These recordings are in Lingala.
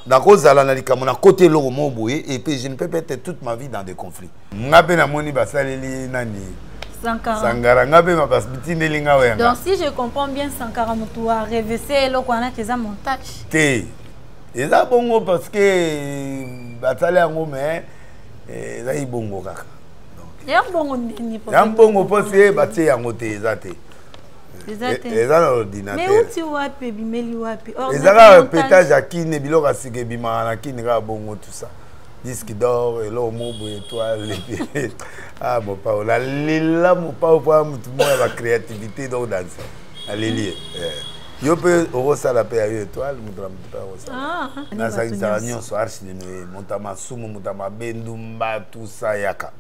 Na cause ala na likambo na côté loko moboye et puis je ne peux pas être toute ma vie dans des conflits. Ngabe na moni basaleli nani Sangara ngabe ma basbitine linga wenga. Donc si je comprends bien Sankara mutu a revêté loko wana keza montage. Te. Eza bongo parce que batale yango mais eza ibongo kaka. Donc ya bongo ndini po. Ya bongo parce batie yango te eza te. Eza na ordinateur. Mais où tu wapi bimeli wapi? Eza pétage à kine biloko asike bima na kine ka bongo tout ça. Disque d'or et l'homme étoile ah mon pao la lila mon pao pour tout le monde la créativité dans danse allez yo peut au ça la paix étoile mon drame pas ça na ça qui ça nion soir si nous montama sumu montama bendumba tout ça yaka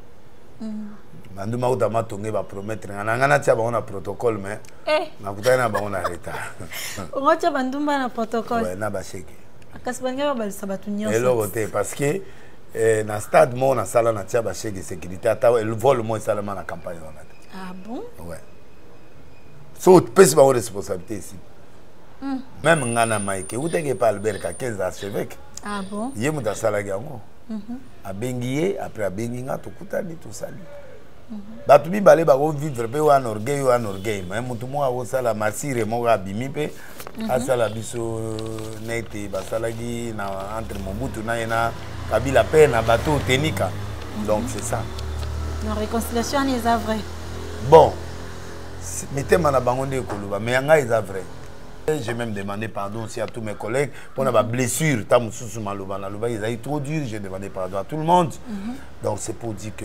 manduma utama tonge ba promettre ngana tia ba on a protocole mais na kutana ba on a retard on tia bandumba na protocole ouais na ba cheke akasibanga ba sabatu nion et l'autre parce que dans le stade, on a salé dans la sécurité. Le vol, moi, c'est la campagne. Ah bon? Ouais. So, tu peux pas avoir responsabilité ici. Même si on a Mike, où tu pas Albert qui a 15 archevêques. Ah bon? Il y a un salé à Benguié, après à Benguinga, tout ça. Batubi balé bako vivre pe wa orgueil mais mutu mo awo sala masire mo ga bimipe asala biso nete basalagi na entre Mobutu na yena Kabila pe na bateau tenika donc c'est ça la réconciliation est vrai bon mettez mana bango de koloba mais nga est vrai j'ai même demandé pardon aussi à tous mes collègues pour la blessure ta mususu maloba na loba ils a trop dur j'ai demandé pardon à tout le monde donc c'est pour dire que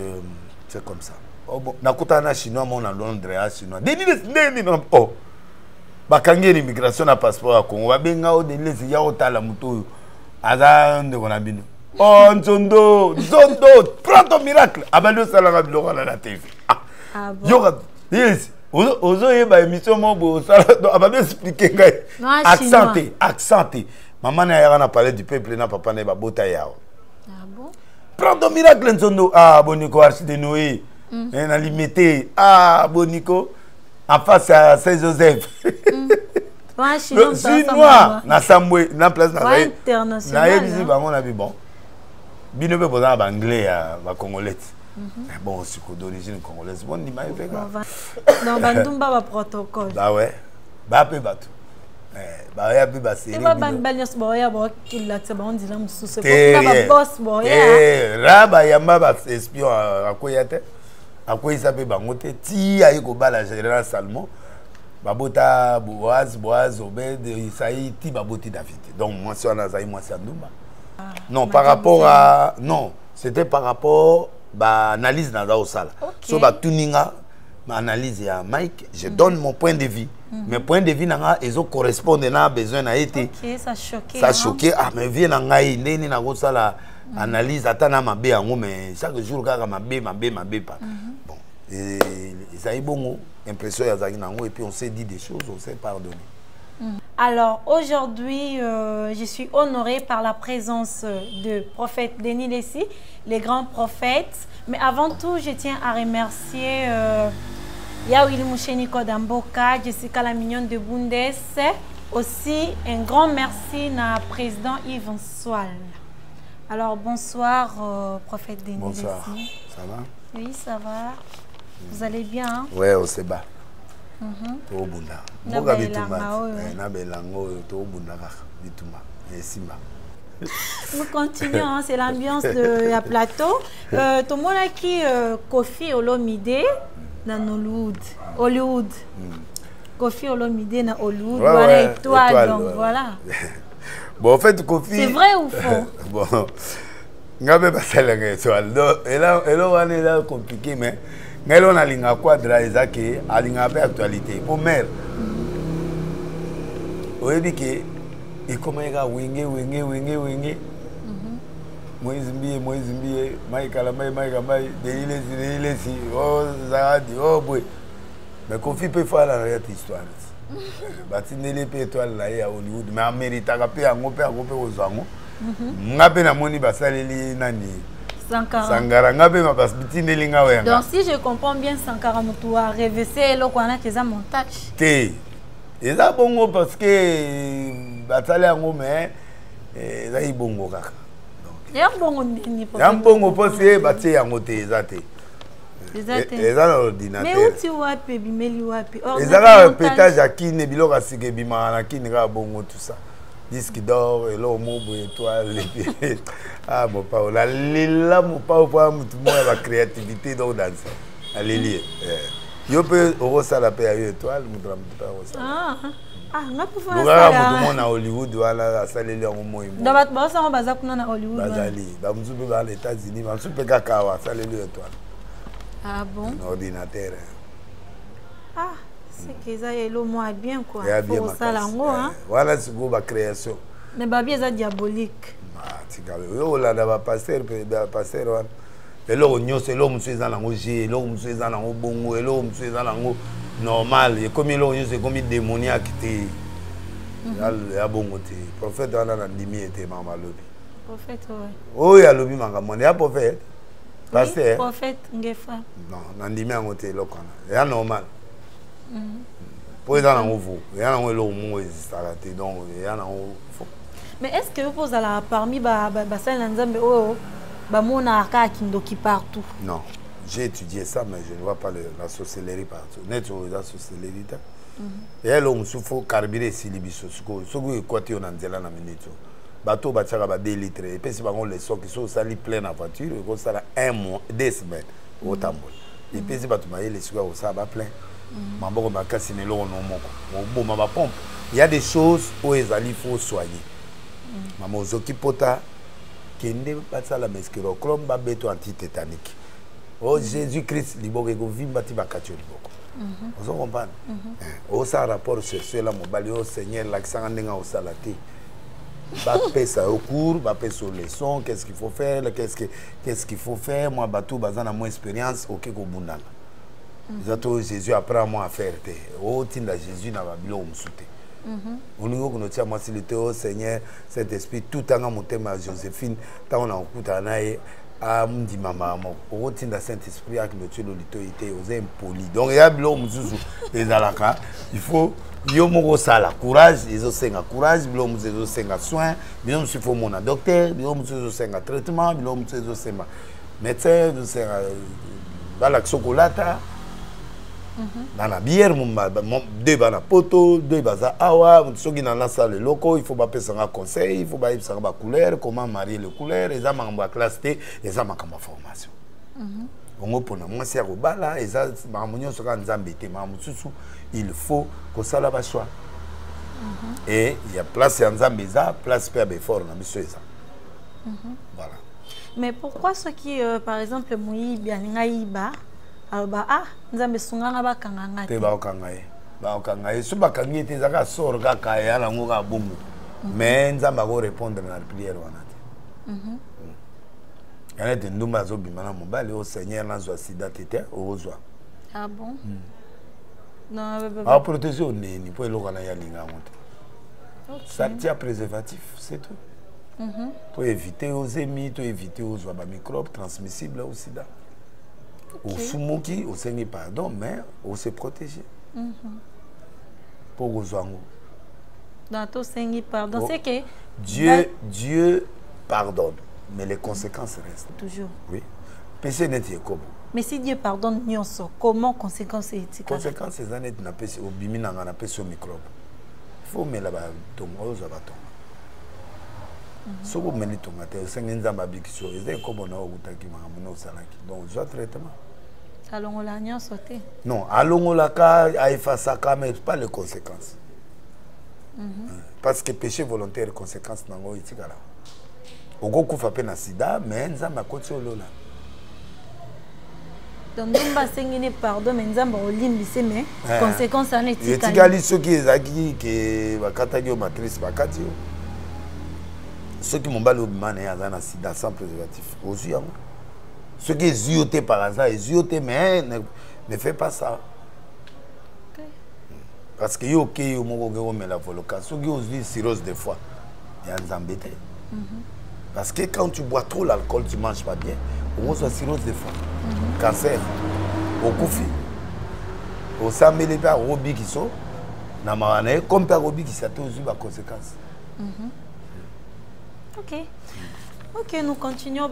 c'est comme ça. Oh bon, nakutana chinois mon en Londres à chinois. Deni non oh. Bakangi l'immigration na passeport à Congo. Babenga o deni les ya otala muto. Aza de konabino. Oh Nzondo, prends ton miracle. Abalo salanga biloko na TV. Ah bon. Yo yes. Ozo yeba émission mo bo sala abalo expliquer ngai. Accenté. Maman na yara na parler du peuple na papa na ba bota yao. Ah bon. Prends ton miracle Nzondo. Ah Bonico Archi de Noé. On a limité. Ah Bonico. En face à Saint-Joseph. Le Chinois. Na Sambwe. Na place na Zaï. Na Yébisi bango na bi bon. Bino pe posa ba anglais à ba congolais. Bon c'est d'origine congolaise. Bon ni mai feka. Dans Bandumba ba protocole. Bah ouais. Ba pe batu. Bah ya pe ba série. Ba banyos boya bo killa tse ba on dit la mususu. Ba boss boya. Raba yamba ba espion akoyate. Akoy sape bango te ti ayi ko bala général Salmon. Babota Boaz Obed Isaï ti baboti David. Donc moi c'est Nazaï moi c'est Ndumba. Non, par rapport à non, c'était par rapport à analyse dans la salle. So ba tuninga ma analyse à Mike, je donne mon point de vue. Mes points de vue nanga ils correspondent na besoin na été. OK, ça choqué. Ça choqué ah mais vient nanga ndeni na ko sala analyse atana mabe yango mais chaque jour kaka mabe pas. Bon, et ça y bon impression ya zaki nango et puis on s'est dit des choses, on s'est pardonné. Alors aujourd'hui, je suis honorée par la présence de prophète Denis Lessi, les grands prophètes. Mais avant tout, je tiens à remercier Yaouili Moucheniko Damboka, Jessica la mignonne de Bundes. Aussi, un grand merci à président Yves Nsoual. Alors bonsoir, prophète Denis Lessi. Bonsoir, ça va? Oui, ça va. Vous allez bien hein? Oui, on se bat. Nous continuons, hein, c'est l'ambiance de la plateau. Tout le monde a qui Kofi Olomide dans Hollywood. Kofi Olomide dans Hollywood, voilà étoile, donc voilà. Bon, en fait, Kofi. C'est vrai ou faux? Bon, ngabe basala étoile. Elle est compliqué, mais. Mais on a linga quadra ezake alinga pe actualité pour mère oyebi ke ikomeka wenge Moïse Mbie Maïkala Maïkamai Delilesi oh Zahadi oh boy mais Kofi peut faire la réelle histoire batinele pe étoile là ya Hollywood mais Amerita ka pe yango pe ozango ngape na moni basaleli nani Sangara ngabe ma basbitine linga wenga. Donc si je comprends bien Sankara mutu a revêté loko wana keza montage. Te. Eza bongo parce que batale yango mais ezali bongo kaka. Ya bongo nini prophète? Ya bongo posi batie yango te ezate. Eza na ordinateur. Mais uti wapi bimeli wapi? Ezala pétage à kine biloko asike bima na kine ka bongo tout ça. Disque d'or et l'eau mobo étoile ah mon pa la lila mon pa pour tout monde la créativité dans danse. Allez yo peut au ça la paix étoile mon drame pas ça. Ah nga pour faire ça. Tout monde na Hollywood wala saleli en mo imo. Da ba ça baza kuna na Hollywood. Bazali ba mzupe ba les États-Unis ba mzupe kaka wa saleli étoile. Ah bon? Un ordinateur. Ah, c'est que ça est le moins bien quoi. Pour ça là hein. Voilà c'est go ba création. Mais ba bien ça diabolique. Ah, tika yo la da ba pasteur wan. Elo nyose lo mutsu ezana ngo je, lo mutsu ezana ngo bongo, elo mutsu ezana ngo normal. Et comme lo nyose comme démoniaque te. Ya bongo te. Prophète wana na ndimi était mama lobi. Prophète ouais. Oh ya lobi manga mone ya prophète. Pasteur. Prophète ngefa. Non, na ndimi yango te lokana. Ya normal. Pour ezana ngo vous. Ya ngo lo mo ezisala te donc ya na ngo. Mais est-ce que vous posez là parmi ba ça nzambe oh ba mona ka kindoki partout? Non, j'ai étudié ça mais je ne vois pas la sorcellerie partout. Net la sorcellerie ta. Et elle on souffre carburé silibiso soko côté on anzela na minute. Bateau ba tchaka ba 2 litres et puis si ba on les sort qui sont sali plein en voiture ko sala 1 mois 2 semaines au tambour. Et puis si ba tumaye les suka au ça ba plein. Mamboko ba kasine lo no moko. Bon ma pompe. Il y a des choses où il faut soigner. Maman ozoki pota kende basala meskero klom ba beto antitétanique. Oh Jésus-Christ liboko ko vimba ti bakatio liboko. Vous comprenez? Oh ça rapport sur cela mobali au Seigneur l'accent ndenga au salati. Ba pesa au cours, ba pesa sur leçon, qu'est-ce qu'il faut faire, qu'est-ce qu'il faut faire, moi batou bazana mon expérience OK ko bundana. Zato Jésus apprend moi à faire te. Oh tinda Jésus na babilo umsute. On nous a moi si le au Seigneur cet esprit tout en motema Joséphine tant on a okuta nae a mdi mama mo otinda Saint-Esprit avec le tuer l'autorité aux impoli donc il y a bilo muzuzu ezalaka il faut yo moko sala courage ils ont senga courage bilo muzuzu senga soin bilo musu faut mon docteur bilo muzuzu senga traitement bilo muzuzu senga médecin de senga bala chocolate dans la bière deux bana poto deux baza awa soki na salle loko il faut pas passer un conseil il faut pas passer ba couleur comment marier les couleurs eza makamba classe T eza makamba formation ongo pona moi c'est ko bala eza mamunyo soka nzambe te mamususu il faut ko sala ba choix et il y a place en nzambe eza place pe be fort na biso eza voilà. Mais pourquoi ceux qui par exemple moi bien ngaiba alba ah nzambe sunganga bakanganga te ba okangaye so bakangi te zaka sor kaka ya na ngoka bongo mais nzamba ko répondre na prière wana te yana te ndumba zo bimana mobali au Seigneur na zo sida tete ozwa. Ah bon? Non a protéger au nez pour eloko na ya linga monte. Ça tient préservatif, c'est tout. Pour éviter aux émis, pour éviter aux microbes transmissibles au sida. Au Sumoki, au Seigneur pardon, mais on se protéger. Pour aux ango. Dans tout Seigneur pardon, c'est que Dieu pardonne, mais les conséquences restent. Toujours. Oui. Péché n'est pas. Mais si Dieu pardonne, comment conséquences est-il? Conséquences c'est net na péché au bimina na péché au microbe. Il faut mettre là-bas ton ose abaton. Soko meni tonga te sengi nzamba bikisho eze kobo na okutaki mamuno salaki donc je traitement alongola nyo sauté non alongola ka aifasa ka mais pas les conséquences parce que péché volontaire conséquence nango itikala okokufa pe na sida mais nzamba koti olola donc ndumba sengi ne pardon mais nzamba olimbise mais conséquence en etikala etikali soki ezaki ke bakataki o matrice bakati ceux qui m'ont balayé au bimane à un sida sans préservatif aussi ceux qui zioté par hasard zioté mais ne fait pas ça parce que yo ok yo moko mais la voloka ceux qui osent cirrhose des fois il y a des embêtés parce que quand tu bois trop l'alcool tu manges pas bien on soit cirrhose des fois cancer au koufi au samedi pas robi qui sont na marane comme pas robi qui s'attend aux conséquences. Ok. Ok, nous continuons.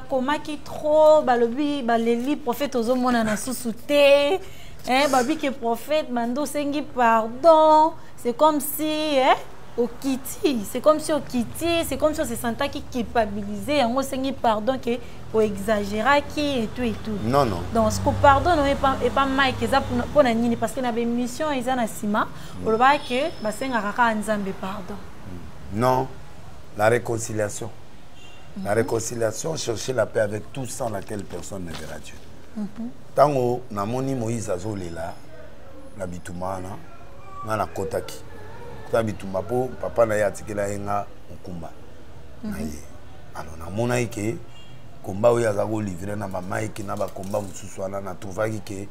Comment qui trop, les prophètes aux hommes na sous-souté, babi que prophète mando sengi pardon. C'est comme si au Kitty, c'est comme si au Kitty, c'est comme si on se sentait qui culpabilisé, on sengi pardon que au exagérer qui et tout et tout. Non non. Donc ce que pardon non est pas mal que ça pour na nini parce que na be mission ils en asima, on le voit que basenga kaka nzambe pardon. Non, la réconciliation. La réconciliation, chercher la paix avec tous sans laquelle personne ne verra Dieu. Tant que namoni Moïse azolela, la bitumana, na la kotaki. Ta bituma po papa na ya tikela henga okumba. Alors namona ike komba oya zago livrer na mama ike na ba komba mususwana na trouvaki ke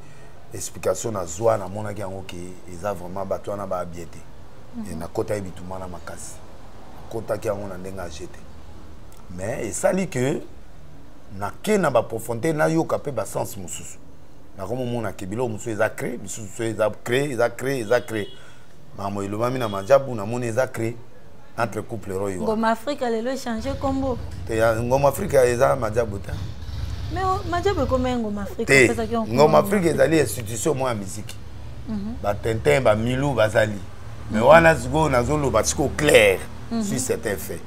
explication na zwa na mona ki yango ke eza vraiment bato na ba abiete. Et na kota bitumana makasi. Kotaki yango na ndenga jeté. Mais et ça dit que na ke na ba profondeur na yo kapé ba sens mususu na komo mona ke bilo mususu eza créé mususu eza créé mamo ilo mami na majabu na mona eza créé entre couple royo ngoma Afrika lelo changer combo te ya ngoma Afrika eza majabu ta mais majabu comme ngoma Afrika pesa ki ngoma Afrika ezali institution mo ya musique ba tintin ba milou bazali mais wana zgo na zolo ba tiko clair sur certains faits.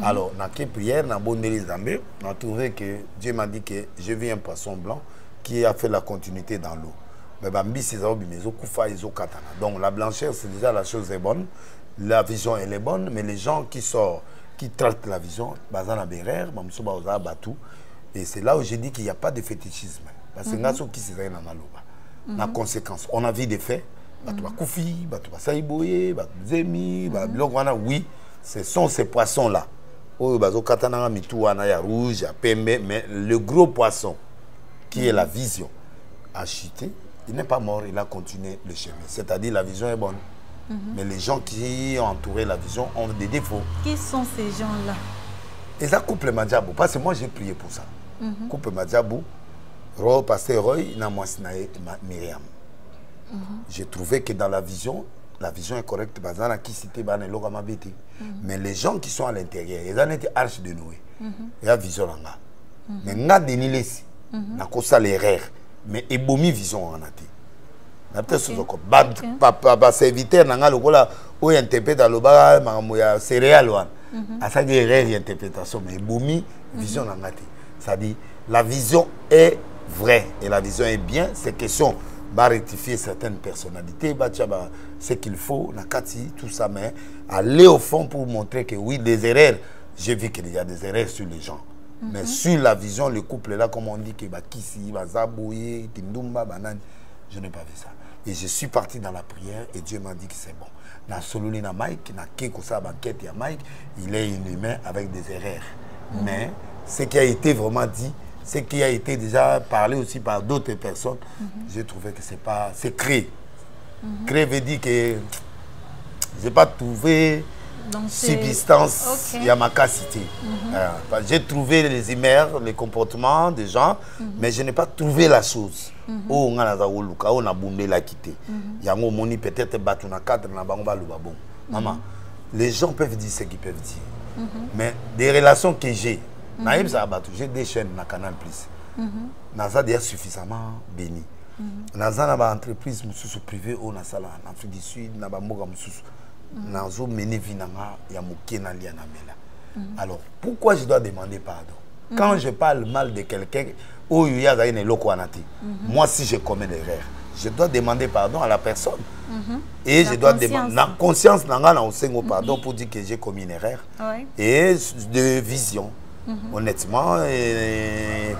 Alors, dans la prière, dans les Zambé, on a trouvé que Dieu m'a dit que je vis un poisson blanc qui a fait la continuité dans l'eau. Mais donc la blancheur, c'est déjà la chose est bonne. La vision, elle est bonne, mais les gens qui sortent, qui traitent la vision, et c'est là où j'ai dit qu'il n'y a pas de fétichisme. Parce que qui se la conséquence, on a vu des faits. Oui, ce sont ces poissons-là. Rouge, mais le gros poisson qui est la vision a chuté, il n'est pas mort, il a continué le chemin. C'est-à-dire la vision est bonne. Mais les gens qui ont entouré la vision ont des défauts. Qui sont ces gens-là? Et ça couple Madjabou, parce que moi j'ai prié pour ça. Couple Madjabou, Pasteur Roy, Myriam. J'ai trouvé que dans la vision est correcte. Mais les gens qui sont à l'intérieur, ils ont été arches de Noé. Il y a vision là. Mais il y a des nilesi. Il y a l'erreur. Mais il y a une vision en été. Il y a peut-être serviteur, il y a un interprète dans le céréales. Il y a une erreur d'interprétation. Mais il y a une vision en été. C'est-à-dire, la vision est vraie et la vision est bien. C'est question de rectifier certaines personnalités, ce qu'il faut, tout ça, mais aller au fond pour montrer que oui, des erreurs, j'ai vu qu'il y a des erreurs sur les gens. Mais sur la vision, le couple là, comme on dit, que je n'ai pas vu ça. Et je suis parti dans la prière et Dieu m'a dit que c'est bon. Dans Sololi na Mike, na Keko sa banquette ya Mike, il est inhumain avec des erreurs. Mais ce qui a été vraiment dit, ce qui a été déjà parlé aussi par d'autres personnes, j'ai trouvé que c'est créé. Créé veut dire que je n'ai pas trouvé subsistance à ma cité. J'ai trouvé les humeurs, les comportements des gens, mais je n'ai pas trouvé la chose. Oh, on a bombé la quitté. Yango moni peut-être battu na cadre na bango baluba bon. Maman, les gens peuvent dire ce qu'ils peuvent dire. Mais des relations que j'ai, j'ai des chaînes na Canal Plus. Naza déjà suffisamment béni. Naza na ba entreprise mususu privée au na sala en Afrique du Sud na ba mboka mususu. Nazo mené vinanga ya moké na lia na mela. Alors pourquoi je dois demander pardon? Quand je parle mal de quelqu'un, moi si je commets des erreurs, je dois demander pardon à la personne. Et je dois demander la conscience pardon pour dire que j'ai commis une erreur. Et de vision. Honnêtement, et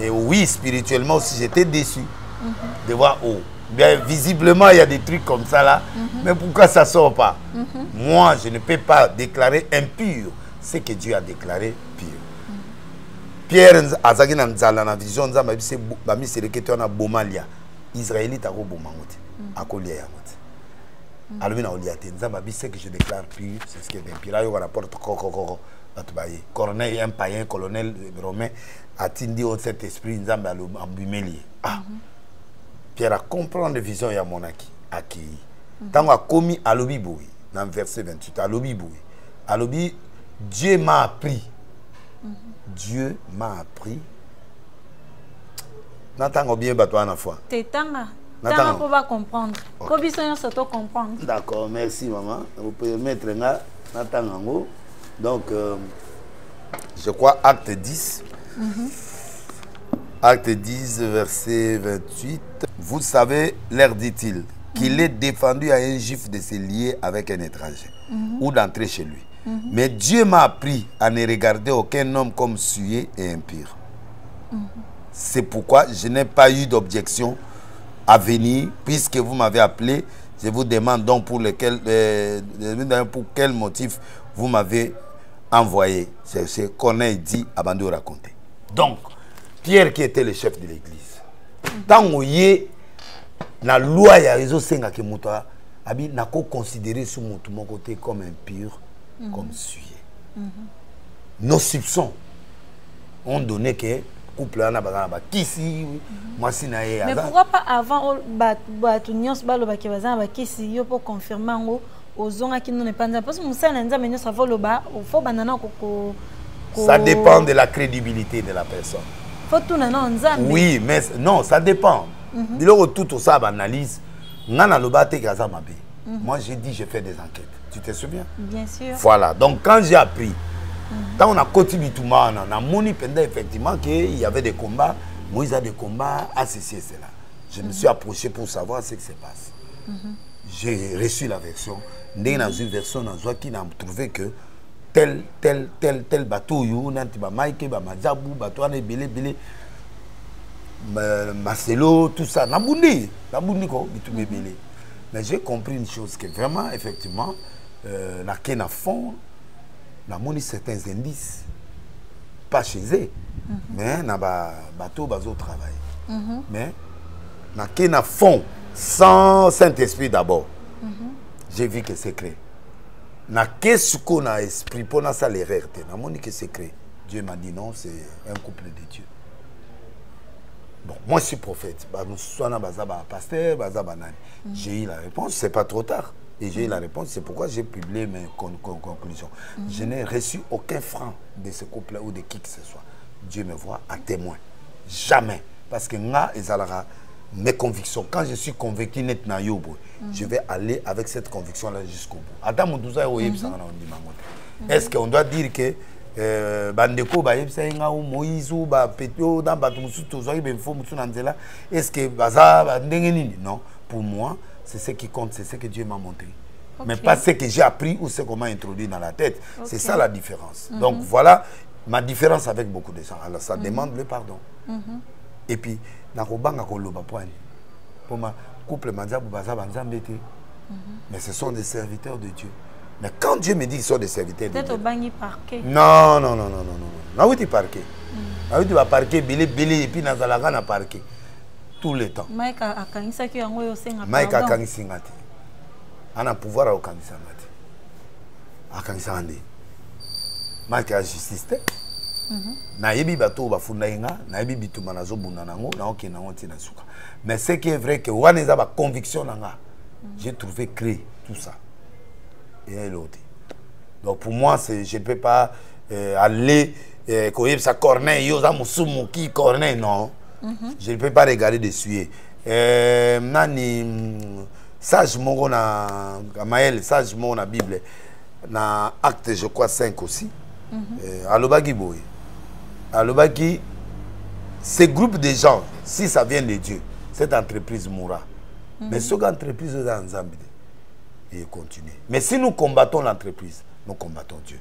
oui, spirituellement aussi, j'étais déçu de voir, bien visiblement, il y a des trucs comme ça là. Mais pourquoi ça ne sort pas? Moi, je ne peux pas déclarer impur ce que Dieu a déclaré pur. Pierre azaki na nzala na vision nzamba bise bami selekete na bomalia Israélite ako bomangote akolia yangote alumi na oliate nzamba bise que je déclare pur, c'est ce que impira yo rapporte kokoko batubaye colonel un païen colonel romain atindi au cet esprit nzamba ambumeli Pierre a comprendre vision ya monaki aki tango akomi alobi boui dans verset 28 alobi boui alobi Dieu m'a appris. Dieu m'a appris. N'entends bien battre la fois. T'étanga. T'as pas comprendre. Comment ça te comprendre? D'accord, merci maman. Vous pouvez mettre là, n'entends. Donc, je crois acte 10. Acte 10, verset 28. Vous savez, leur dit-il, qu'il est défendu à un juif de se lier avec un étranger ou d'entrer chez lui. Mais Dieu m'a appris à ne regarder aucun homme comme souillé et impur. C'est pourquoi je n'ai pas eu d'objection à venir, puisque vous m'avez appelé. Je vous demande donc pour quel motif vous m'avez envoyé. C'est ce qu'on a dit avant de raconter. Donc, Pierre qui était le chef de l'église. Tant que la loi ya réseau senga que muta abi nako considérer sous mon côté comme impur, comme souillé. Nos soupçons ont donné que couple ana bazana kisi mwasi na ye. Mais pourquoi pas avant batu nyos balo ba bazana ba kisi yo pour confirmer ngo ozonga ki non pas parce que musa na nzambe nyos avolo ba faut banana ko. Ça dépend de la crédibilité de la personne. Oui, mais non, ça dépend. Dis-le tout ça, analyse. Moi, j'ai dit, j'ai fait des enquêtes. Tu te souviens? Bien sûr. Voilà. Donc, quand j'ai appris, quand on a continué tout le monde, on a moni effectivement qu'il y avait des combats. Moïse a des combats, ceci et cela. Je me suis approché pour savoir ce qui se passe. J'ai reçu la version. Dans une version, qui n'a trouvé que tel bateau you nanti ba maike ba mazabu bateau ane belé Marcelo tout ça nabundi ko bitu belé. Mais j'ai compris une chose que vraiment effectivement na kena fond na moni certains indices pas chez eux mais na ba bateau bazo travail mais na kena fond sans Saint-Esprit d'abord j'ai vu que c'est clair. Na qu'est-ce qu'on a esprit pour ça l'erreur na moni que c'est créé. Dieu m'a dit non, c'est un couple de Dieu. Bon, moi je suis prophète. Pasteur, j'ai eu la réponse, c'est pas trop tard. Et j'ai eu la réponse, c'est pourquoi j'ai publié mes conclusions. Je n'ai reçu aucun franc de ce couple-là ou de qui que ce soit. Dieu me voit à témoin. Jamais. Parce que nga ezalara mes convictions. Quand je suis convaincu net na yobo, je vais aller avec cette conviction-là jusqu'au bout. Est-ce qu'on doit dire que bandeko ba yebsa nga ou Moïse ou ba Petro dans batumusu tozaki be fo mutu nanzela est-ce que baza ndenge nini? Non, pour moi, c'est ce qui compte, c'est ce que Dieu m'a montré. Mais pas ce que j'ai appris ou ce qu'on m'a introduit dans la tête. C'est ça la différence. Donc voilà ma différence avec beaucoup de gens. Alors ça demande le pardon. Et puis nakobanga koloba poani. Pour ma couple manzabu baza banzambete. Mais ce sont des serviteurs de Dieu. Mais quand Dieu me dit qu'ils sont des serviteurs de Dieu. Peut-être au bangi parquet. Non. Na oui tu parquet. Na oui tu vas parquer belé et puis nazalaka na parquet tout le temps. Mike akangisa ki yango yo senga. Mike akangisa ngati. Ana pouvoir à okangisa ngati. Akangisa ande. Mike a justice te. Na yebi bato bafunda inga, na yebi bituma nazo bunda nango, na okena ngoti na suka. Mais ce qui est vrai que waneza ba conviction nanga. J'ai trouvé créer tout ça. Et l'autre. Donc pour moi, je ne peux pas aller comme ça corneille, yoza musumu qui corneille, non. Je ne peux pas regarder dessus. Nani sage mongo na Maël, sage mongo na Bible, na acte je crois 5 aussi. Alobaki boy. Alobaki, ce groupe de gens, si ça vient de Dieu, cette entreprise mourra. Mais cette entreprise est dans Zambie. Et continuer. Mais si nous combattons l'entreprise, nous combattons Dieu.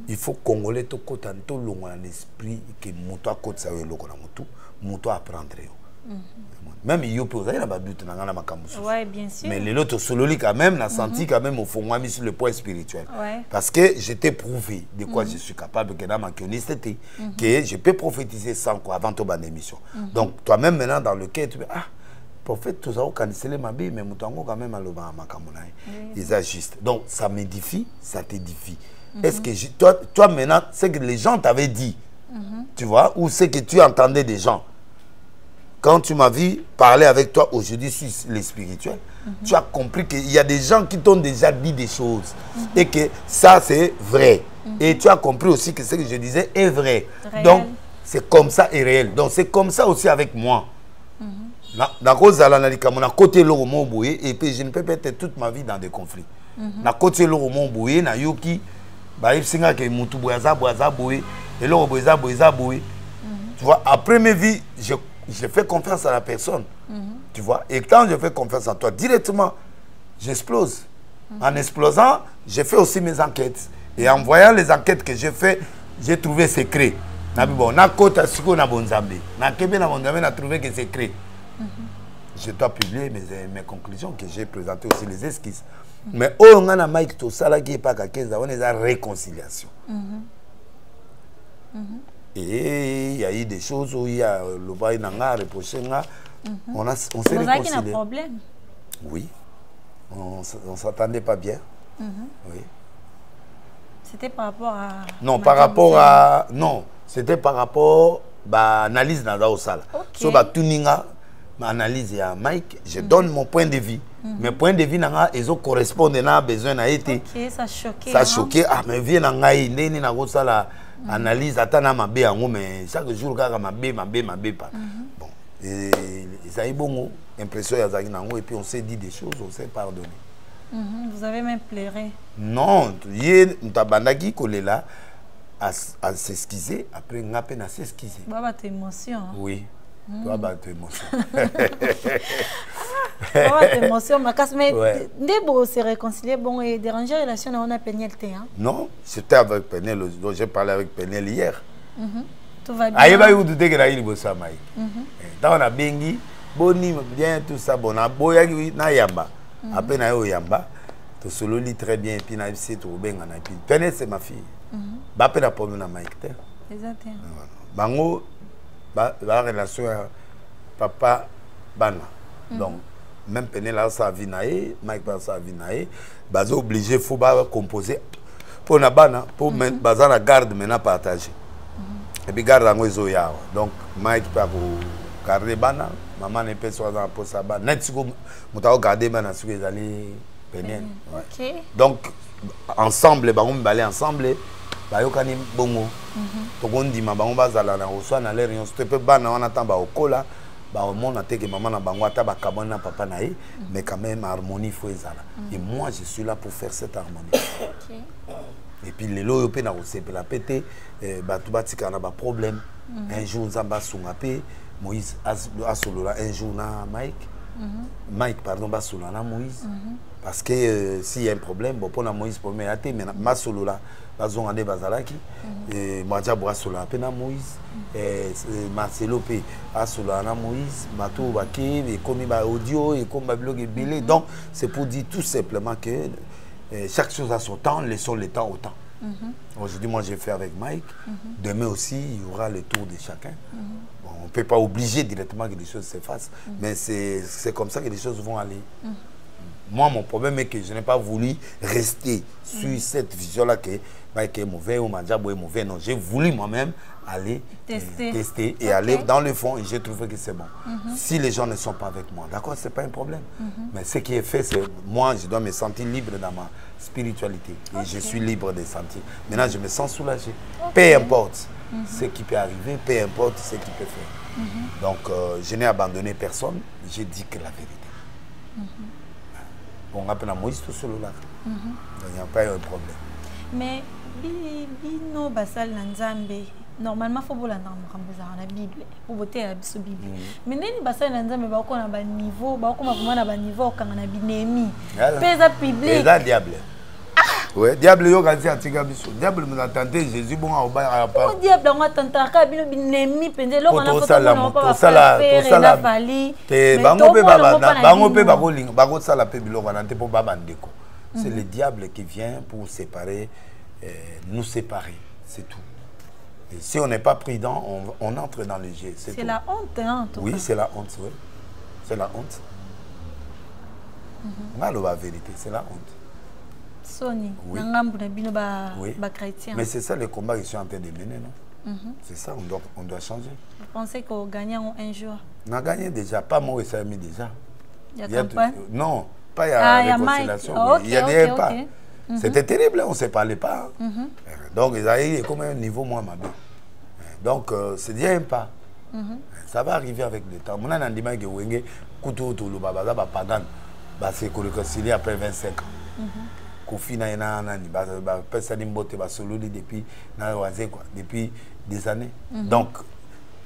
Il faut Congolais tout côté tout long en esprit que muto côté ça le kona muto apprendre. Même il y a posé la babute na ngana makamusu. Ouais, bien sûr. Mais les autres sololi quand même n'a senti quand même au fond moi mis sur le point spirituel. Parce que j'étais prouvé de quoi je suis capable que dans ma honnêteté que je peux prophétiser sans quoi avant ton émission. Donc toi-même maintenant dans le cœur tu prophète tous au canceler ma vie mais mutango quand même aloba makamunai ils ajustent. Donc ça m'édifie, ça t'édifie. Est-ce que toi maintenant c'est que les gens t'avaient dit tu vois ou c'est que tu entendais des gens quand tu m'as vu parler avec toi aujourd'hui sur les spirituels tu as compris qu'il y a des gens qui t'ont déjà dit des choses et que ça c'est vrai Et tu as compris aussi que ce que je disais est vrai. Réel. Donc, c'est comme ça et réel. Donc, c'est comme ça aussi avec moi. Na kozala na likambo na côté loro mo boye et puis je ne peux pas être toute ma vie dans des conflits. Na côté loro mo boye na yoki ba singa ke mutu boyaza boye et loro boyaza boye. Tu vois, après mes vies, je fais confiance à la personne. Tu vois, et quand je fais confiance en toi directement, j'explose. En explosant, j'ai fait aussi mes enquêtes. Et en voyant les enquêtes que j'ai fait, j'ai trouvé secret. Na kota siko na bonzambe. Na kebe na bonzambe na trouvé que c'est secret. Je dois publier mes conclusions que j'ai présentées aussi les esquisses. Mais on a Mike tout ça là qui est pas qu'à 15 ans, on est à réconciliation. Et il y a eu des choses où il y a le bail n'a reproché on s'est réconcilié. Un problème. Oui. On s'attendait pas bien. Oui. C'était par rapport à... Non, par rapport à... Non, c'était par rapport à l'analyse dans la salle. So, tuninga, ma analyse à Mike, je donne mon point de vue. Mes points de vue, ils correspondent à besoin à été. Ok, ça choqué. Ça choqué. Ah, mais viens dans la analyse, attends, ma bé, mais chaque jour, ma bé pas. Bon. Et ça a eu bon impression, et puis on s'est dit des choses, on s'est pardonné. Vous avez même pleuré. Non, hier, Ntabandaki Kolela à s'esquiser, après on a peine à s'esquiser. Tu as émotion. Oui, tu as émotion. Tu as émotion, mais dès que se réconcilier, bon, et déranger la relation, on a Péniel. Non, c'était avec Péniel, j'ai parlé avec Péniel hier. Tout va bien. Aïe, vous doutez que la île bossa maï. Dans on a bengi, boni, bien tout ça, bon, a boyagi na yamba. Après na yo yamba, to solo lit très bien, et puis na ipsi to benga na puis. Péniel c'est ma fille. Ba pe na problème na Mike te. Exactement. Bango la relation papa bana. Donc même Péniel là sa vie naé, Mike pas sa vie naé, bazo obligé faut ba composer pour na bana pour baza la garde maintenant partager. Et puis garde en oiseau ya. Donc Mike peut garder bana, maman ne peut soit pour ça bana. Net si vous m'avez gardé bana sur les allées Péniel. OK. Donc ensemble ba on balé ensemble ba yokani bongo. To gondi ma ba on bazala na reçoit na l'air on se peut bana on attend ba okola ba on mona te que maman na bango ata ba kabona papa na ye mais quand même harmonie faut ezala. Et moi je suis là pour faire cette harmonie. OK. Et puis les lois européens ont la pété, tout batika na ba problème. Un jour Nzamba Sungapé, Moïse Asolola un jour na Mike. Mike pardon Basola na Moïse. Parce que s'il y a un problème, bon pour na Moïse pour me até mais Masolola bazon ande bazalaki et Madja Brasola pe na Moïse Marcelo pe Asola na Moïse, Matou Baké et comme ba audio et comme ba blog et belé. Donc c'est pour dire tout simplement que chaque chose a son temps, laissons le temps au temps. Aujourd'hui, moi, j'ai fait avec Mike. Demain aussi, il y aura le tour de chacun. Bon, on ne peut pas obliger directement que les choses se fassent, mais c'est comme ça que les choses vont aller. Moi, mon problème est que je n'ai pas voulu rester sur cette vision-là que Mike est mauvais ou Madjabo est mauvais. Non, j'ai voulu moi-même aller tester et aller dans le fond et j'ai trouvé que c'est bon. Si les gens ne sont pas avec moi, d'accord, c'est pas un problème. Mais ce qui est fait, c'est moi, je dois me sentir libre dans ma spiritualité et je suis libre de sentir. Maintenant, je me sens soulagé. Peu importe ce qui peut arriver, peu importe ce qui peut faire. Donc, je n'ai abandonné personne, j'ai dit que la vérité. On appelle à Moïse tout seul là. Il n'y a pas eu un problème. Mais, bino basal nanzambe. Normalement, il faut que la Bible. Pour voter la Bible. Mais les basal nanzambe, ba ko na ba niveau, ba ko ma na ba niveau quand on a binemi. Pesa public. Pesa diable. Ouais, diable yo kanzi atika biso. Diable nous a tenté Jésus bon au ba pas. O diable on a tenté ka bino binemi penze lo kana to sala te bango pe bango sala pe bilo kana te po baba ndeko. C'est le diable qui vient pour séparer nous séparer, c'est tout. Et si on n'est pas prudent, on entre dans le jeu. C'est la honte, hein, en tout cas. Oui, c'est la honte, oui. C'est la honte. On a la vérité, c'est la honte. Sony, oui. Oui. Chrétien. Mais c'est ça le combat que je suis en train de mener, non? C'est ça, on doit changer. Vous pensez qu'on gagne un jour? On a gagné déjà, pas moi et ça déjà. Il y a campagne? Non, pas il y a réconciliation. Il y a des pas. C'était terrible, on ne se parlait pas. Donc, ils avaient comme un niveau moins mabé. Donc, c'est déjà un pas. Ça va arriver avec le temps. Mon an dit que Wenge, Koutou, Toulou, Babaza, Bapagan, c'est réconcilié après 25 ans. Kofi na ina nani, personne n'importe va solo depuis des années. Donc,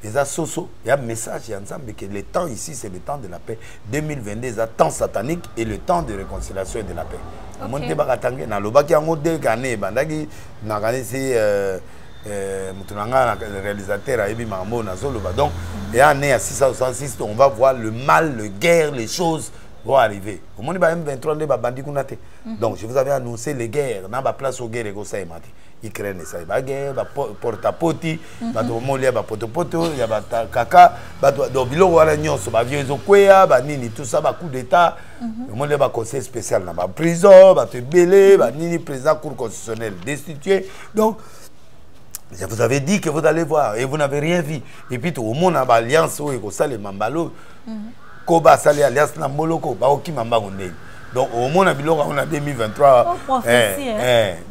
les assos, il y a un message ensemble que le temps ici, c'est le temps de la paix. 2022, c'est le temps satanique et le temps de réconciliation et de la paix. Okay. Le réalisateur a émis Marmo Nazoloba. Donc, il y a un année à 666, on va voir le mal, le guerre, les choses vont arriver. Au monde M23, donc je vous avais annoncé les guerres. Dans la place aux guerres, Ukraine, ça va guerre, porte-à-poti, poto, il y a caca, donc bilo wala nyonso, ba vieux okwea, ba nini tout ça, ba coup d'état. Le monde va conseil spécial dans la prison, ba te belé, ba nini président cour constitutionnel destitué. Donc je vous avais dit que vous allez voir et vous n'avez rien vu. Et puis tout le monde a alliance où il y a les mambalo. Koba sali alliance na moloko, ba oki mamba onde. Donc au monde a biloko on a 2023.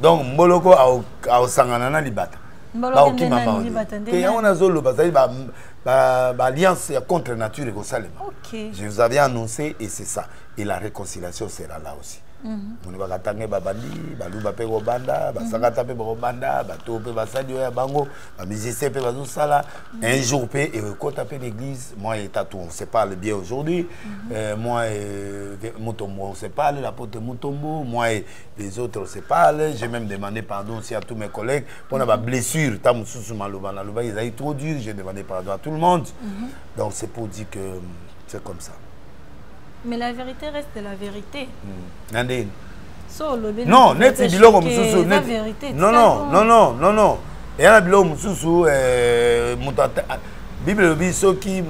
Donc moloko a sangana libata. Ba oki mamba onde. Et on a zolo ba sali ba alliance contre nature et salema. Je vous avais annoncé et c'est ça. Et la réconciliation sera là aussi. On va attendre babandi, baluba pe banda, basakata pe banda, bato pe basadi ya bango, ba musicien pe bazo sala, un jour pe et kota pe l'église, moi et Tatou, on se parle bien aujourd'hui. Moi et Mutombo, on se parle, l'apôtre Mutombo, moi et les autres on se parle. J'ai même demandé pardon aussi à tous mes collègues pour la blessure, tamususu maluba na luba, ils avaient trop dur, j'ai demandé pardon à tout le monde. Donc c'est pour dire que c'est comme ça. Mais la vérité reste la vérité. Non, net biloko mususu net. Non. Et un biloko mususu mutata Bible dit soki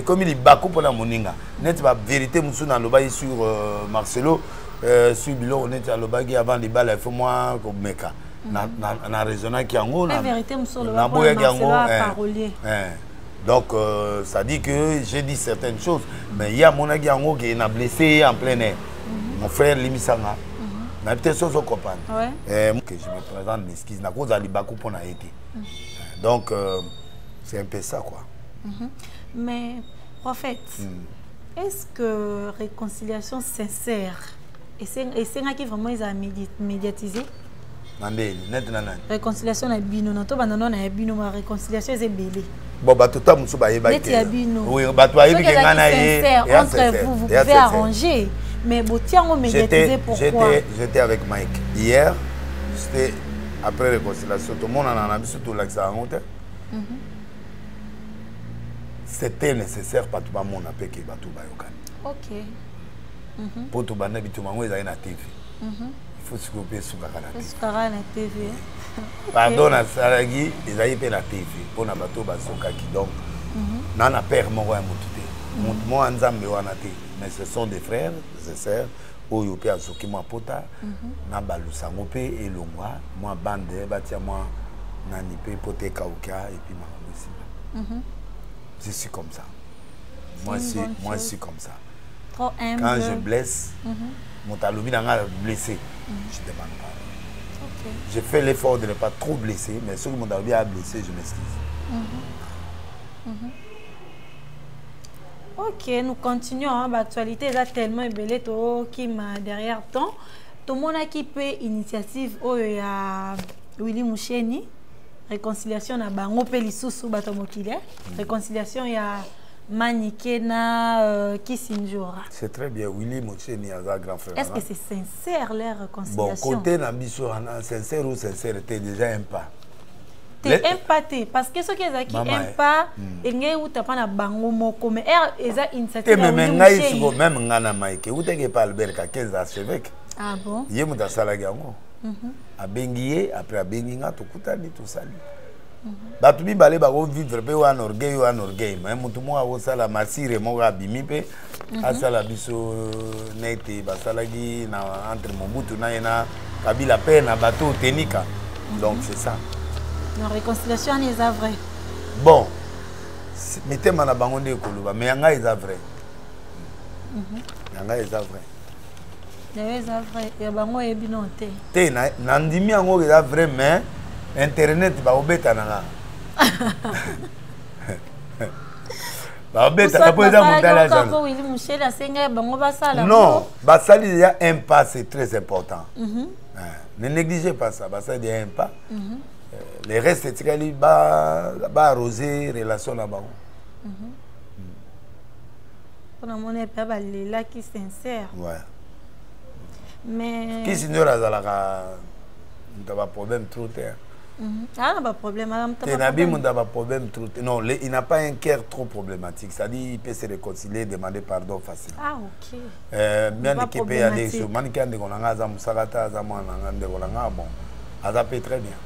comme il bako pour la moninga. Net la vérité mususu na loba sur Marcelo sur biloko net la loba avant les balles il faut moi comme meka. Na raisonner qui en la vérité mususu loba pour Marcelo parolier. Donc, ça dit que j'ai dit certaines choses, mais il y a mon ami qui est blessé en plein air. Mon frère Limisanga. Mais peut-être que je comprends. Que je me présente m'excuse. Na cause ali baku pour na été. Donc, c'est un peu ça quoi. Mais, prophète, est-ce que réconciliation sincère, et c'est qui vraiment ils a médiatisé? Réconciiliation na bino, na to banano na bino ma réconciliation est belé. Bon bah tout le monde souba yeba. Oui, bah toi yeba que ngana ye. Entre vous, vous pouvez arranger, mais botiango médiatiser pourquoi? J'étais avec Mike hier, c'était après réconciliation, tout le monde en a mis surtout l'accent en hauteur. C'était nécessaire pas tout le monde a payé ba tout ba yokan. OK. Pour tout bana bitu mango ils na TV. Il faut se couper sur la TV. Pardon à Saragi, ils avaient fait la TV pour na bateau basoka qui donc nana père mon roi motute. Moi nzambe wana te, mais ce sont des frères, des sœurs oyo pe azoki moi pota na balusa ngope et longwa moi bande batia moi nani pe pote kauka et puis ma aussi. Je suis comme ça. Moi je suis comme ça. Trop humble. Quand je blesse, mon talobi n'a pas blessé. Je demande pas. Je fais l'effort de ne pas trop blesser, mais ceux qui m'ont bien blessé, je m'excuse. Ok, nous continuons. L'actualité est tellement ébellée qui m'a derrière temps. Tout le monde a équipé initiative à Willy Moucheni. Réconciliation à Bango Pelissousou Batomokile. Réconciliation à Manikena Kissinjora. C'est très bien, Willy Moucheni a un grand frère. Est-ce que c'est sincère leur réconciliation? Bon, côté l'ambition, sincère ou sincérité, déjà un pas. T'es empathé parce que ce qui est qui aime pas, et n'y a où t'as pas na bango moko mais ils a initiative. Même ngana Mike, où t'es pas Albert 15 archevêque. Ah bon? Yé mouta salagango. A bengié après a benginga tout kutani tout sali. Batubi balé ba vivre pe un orgueil mais mutu mo a sala masire mo ga bimi pe asala biso nete basalagi na entre Mobutu na ena Kabila pe na bateau tenika. Donc c'est ça. La réconciliation est vrai. Bon, mettez ma bangonde koluba mais yanga est vrai. Yanga est vrai. C'est vrai. Il y a bango et binoté. Te nandimi yango eza vrai mais internet ba obeta nanga. Ba obeta na poza mutala sana. Non, basali il y a un pas, c'est très important. Ne négligez pas ça, basali il y a un pas. Les restes c'est ba arroser relation na bango. Pour mon épée là qui sincère. Ouais. Mais qui signore azalaka ndaba problème trop terre. Ah, n'a pas de problème. Non, il n'a pas un cœur trop problématique. C'est-à-dire il peut se réconcilier, demander pardon facilement. Ah, ok. Bien qu'il peut y aller sur Manikan de Golanga, Zamusagata, Zamuananga de Golanga, bon, ça peut très bien.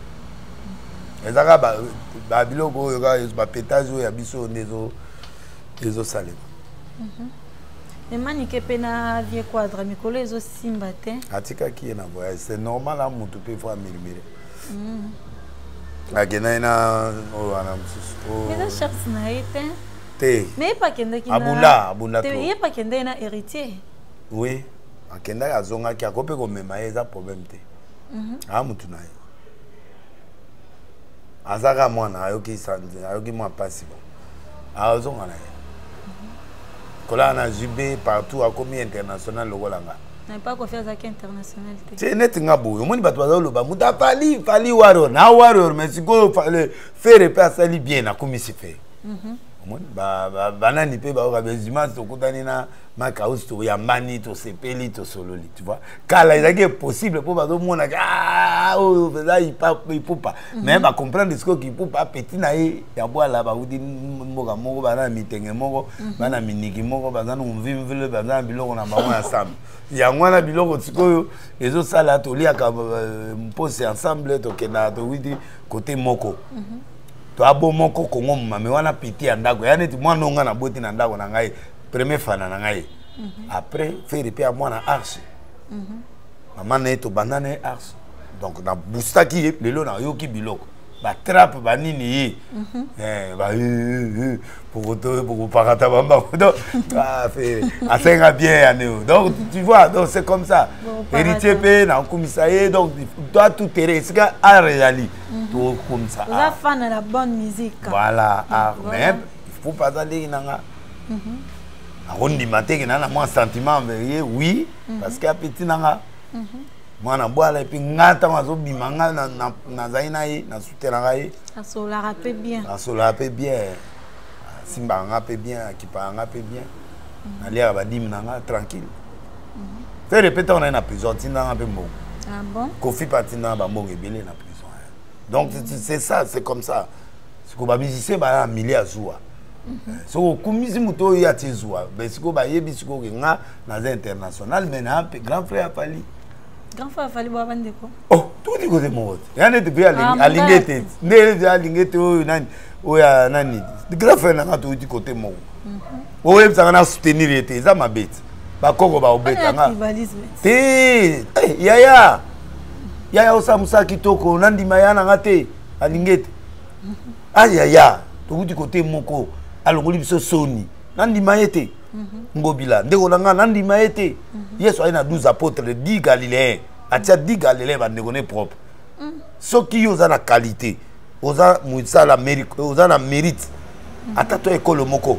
Les Arabes, Babilogo, Pétage, Yabiso, Nezo Salé. Les Manikepe na vie quadra, mais les autres Simbate. Atika qui est en voyage, c'est normal à mon tout peut faire murmurer. Mais chance na été. Mais pas kende qui Abula te pas kende na héritier. Oui, akenda azonga ki akope ko mema eza problème te. Ah mutu na yo. Azaka mwana ayoki sanzi, ayoki mwa pasi bon. Azonga na yo. Kola na jubé partout akomi international logolanga. N'a pas confiance à international. C'est net ngabo. Yo moni bato bazalo ba muta fali waro na waro mais siko faire pas ça bien na komi si fait. Moni banani pe ba ba bezima to kutani na makaus to ya mani to sepeli to sololi, tu vois. Kala il est possible pour bato mona oh ça il peut pas. Mais ba comprendre ce qu'il peut pas petit na ya boala ba udi moga moko bana mitenge moko bana miniki moko bazana umvimvile bazana biloko na bango ensemble. Yangwana biloko tsikoyo ezo sala to liaka mpose ensemble to kena to widi côté moko. To abo moko kongo mame wana piti andako yani ti mwana nga na boti na ndako na ngai premier fana na ngai. Après faire repair à moi na arche. Maman na to banane arche. Donc na boostaki lelo na yoki biloko. Ba trappe ba nini pour parata bamba donc faire asenga bien ane donc tu vois donc c'est comme ça héritier pe na komisaye donc doit tout terrain c'est qu'à réali tout comme ça la fan de la bonne musique voilà mais il faut pas aller nanga on dit matin que na moi sentiment envers oui parce que petit nanga mwana boala et puis ngata mazo bimanga na zaina yi na soutenanga yi asola rapé bien simba ngape bien kipa ngape bien na lia ba dim nanga tranquille fait répéter on est en prison tinda ngape mbongo. Ah bon Kofi patina ba mbongo ebele na prison donc c'est ça c'est comme ça ce que ba musicien ba milier azua so kumisi muto ya tizua mais ce que ba yebi ce que nga na international mais na grand frère Fali. Grand frère Fali Bwabande ko. Oh, tout dit côté mon vote. Yana de bien alingete. Ne alingete o nani o ya nani. De grand frère na tout dit côté mon. O yeb ça na soutenir été ça ma bête. Ba koko ba obeta nga. Te yaya osamusa kitoko nandi mayana ngate alingete. Ayaya, tout dit côté moko alongoli biso soni. Nandi mayete. Ngobila ndeko nanga nandi maete Yesu aina 12 apôtres 10 galiléens atia 10 galiléens ba ndekone propre soki oza na qualité oza musala mérite oza na mérite atato école moko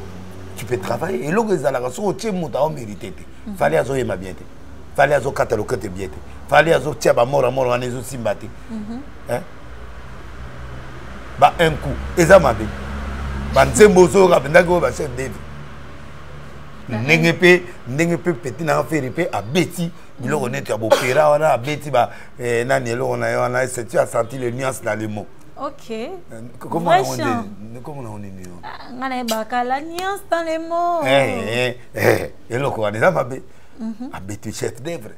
tu peux travailler et loko ezalaka so otie muta o mérité te fallait azo yema bien te fallait azo kataloka te bien te fallait azo tia ba mora wana ezo simba te ba un coup eza mabe ba nzembo zo ka bendako ba chef David ndenge pe petit na faire pe abeti biloko net ya bopera wana abeti ba nani eloko na wana c'est tu as senti le nuance dans les mots. OK. Comment on dit ngana baka la nuance dans les mots. Eloko wana za mabe abeti chef d'œuvre.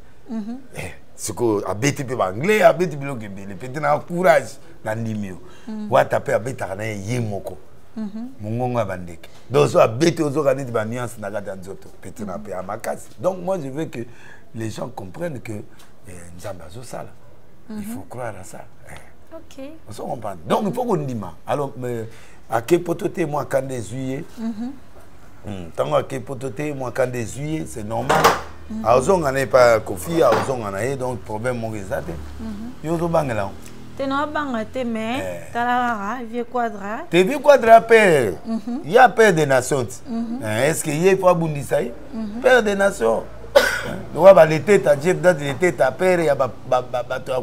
Ce que abeti pe ba anglais abeti biloko ebele petit na courage na ndimio wata pe abeti kana yemoko. Mungonga bandeke donc so abete ozo kaneti ba nuance na kata nzoto petit na pe amakasi donc moi je veux que les gens comprennent que nzamba zo sala il faut croire à ça. OK on se comprend donc il faut qu'on dima alors à quel pototé moi quand des juillet tant à quel pototé moi quand des juillet c'est normal azonga na pas Kofi azonga na donc problème mon rezate yo to bangela te no banga te mais talara vieux quadra te vieux quadra père il y a père des nations est-ce que il faut bundisa père des nations no ba l'été ta Jeff date l'été ta père ya ba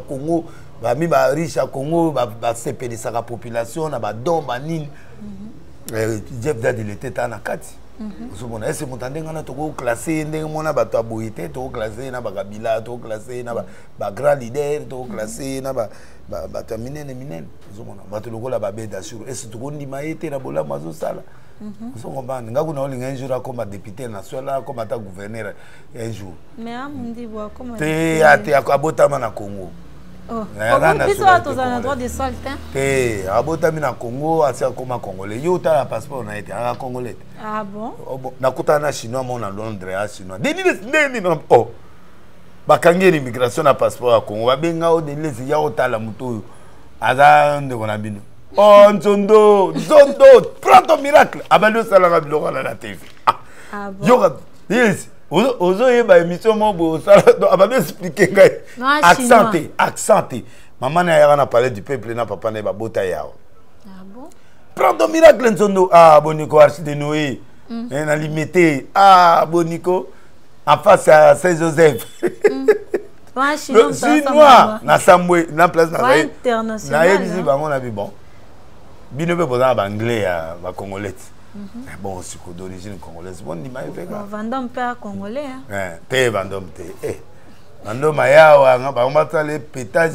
Congo ba mi ba riche à Congo ba sepelisa la population na ba don ba nini Jeff date l'été ta na kati Osomona ese mutande ngana toko classer ndenge mona bato aboyite toko classer na bakabila toko classer na ba grand leader toko classer na ba bato minene osomona bato lokola ba beda sur ese toko ndima yete na bola mazo sala osomona ngaku na olinga un jour comme député national comme ata gouverneur un jour mais amundi bo comme te ate akabotama na Congo. Oh, biso atozana droit de sol te. Te abotami na Congo asia koma congolais. Yo ta la passeport na été à congolais. Ah bon? Nakuta na chinois mon en Londres à chinois. Deni na oh. Bakangi l'immigration na passeport à Congo. Ba benga o deni ya otala muto. Aza ndeko na bino. Oh Nzondo, prends ton miracle. Abalo salanga biloko na la TV. Ah bon? Yo yes. Ozo yeba émission mo bo sala abado expliquer ngai accenté maman na yaka na parler du peuple na papa na ba bota yao. Ah bon? Prends ton miracle Nzondo Boniko Archi de Noé na limité Boniko en face à Saint-Joseph chinois na Sambwe na place na international na yebisi bango na bi bon bino be boza ba anglais ya ba congolais. Bon, c'est d'origine congolaise. Bon, il m'a fait quoi? Vendôme père congolais. T'es Vendôme, t'es. Vendôme, on va les pétages,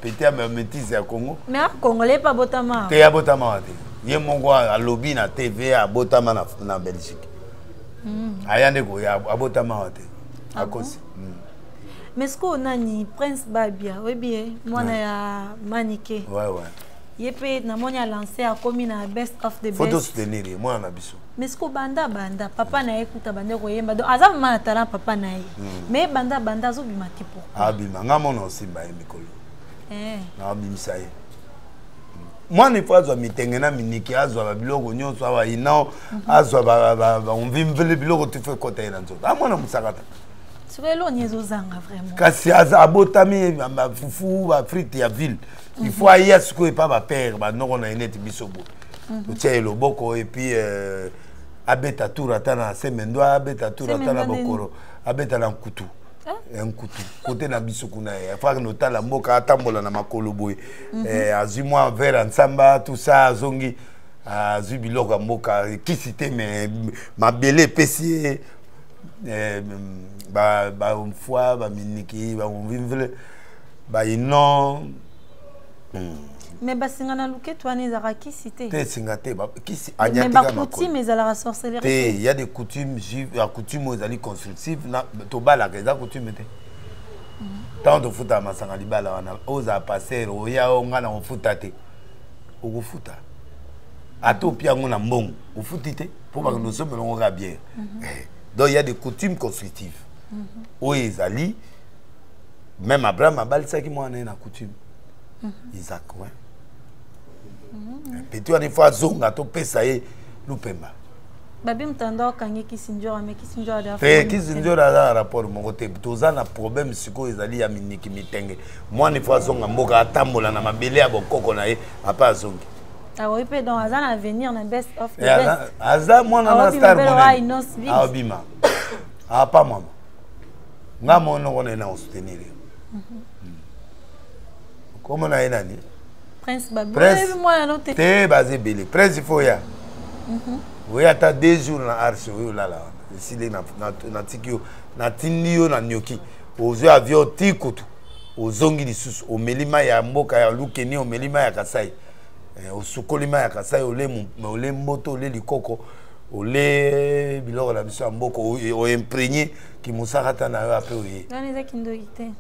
péter à ma métisse à Congo. Mais congolais pas Botama. T'es à Botama. Il y a mon gars à lobby na TV à Botama na Belgique. Ayande go ya à Botama à cause. Mais ce qu'on a ni Prince Babia, oui bien, moi na ya maniqué. Ouais. Yepé na monya lancé a commis na best of the best. Faut te soutenir moi na biso. Mais ce ko banda papa na écoute banda ko yemba donc azam ma talent papa na ye. Mais banda zo bima tipo. Bima ngamo no simba e mikolo. Na bimisa ye. Moi ni fois zo mitenge na miniki azwa ba biloko nyonso awa ina azwa ba on vimvele biloko tu fais côté na nzoto. Amona musakata. Sukelo nyezo zanga vraiment. Kasi abotami ba fufu ba frite ya ville. Il faut aller à ce que pas ma père, bah non on a une étude bisobo. Tiens le boko et puis abeta tour atana semendo abeta tour atana bokoro abeta na kutu. Un couteau côté na bisokuna ya fa que notala mboka atambola na makolo boy azimwa vers ensamba tout ça zongi azubiloko mboka kisite mais mabele pesi ba fois ba miniki ba vivre ba ino. Mais basingana luke toi ne zara qui cité. Te singate ba kisi anyati ka makolo. Mais coutume mais la sorcellerie. Te il y a des coutumes juives, la coutume aux ali constructive na to bala ka za coutume te. Tant de futa masanga libala wana oza passer oya ngana ofuta te. Okufuta. Ato pia ngona mbongo, ofuti te pour que nous sommes on ga bien. Donc il y a des coutumes constructives. Oyezali même Abraham abalisa ki mwana na coutume. Isaac, ouais. Petit on fois zonga to pesa ye lupemba. Babi mtandao kangi kisinjora mais kisinjora da. Kisinjora da rapport mon côté. Toza na problème siko ezali ya miniki mitenge. Moi ni fois zonga mboka atambola na mabele ya bokoko na ye apa zongi. Ah oui pe dans azana avenir na best of the best. Aza mwana na star mona. Ah bima. Ah pas maman. Nga mono kona na soutenir. Comment on a une Prince Babi. Prince, moi, non, t'es basé belé. Prince, il faut y aller. Oui, attends 2 jours dans l'arche. Oui, là. Ici, na tikio, na tinio, na nyoki. Aux avions, tikotu. Aux zongi di sus. Au melima ya mboka ya lukeni, au melima ya kasai. Au sukolima ya kasai, au le moto, au le likoko. Au le biloko la biso mboko. Au imprégné, qui moussakata na yo apé oye. Là, les akindogite.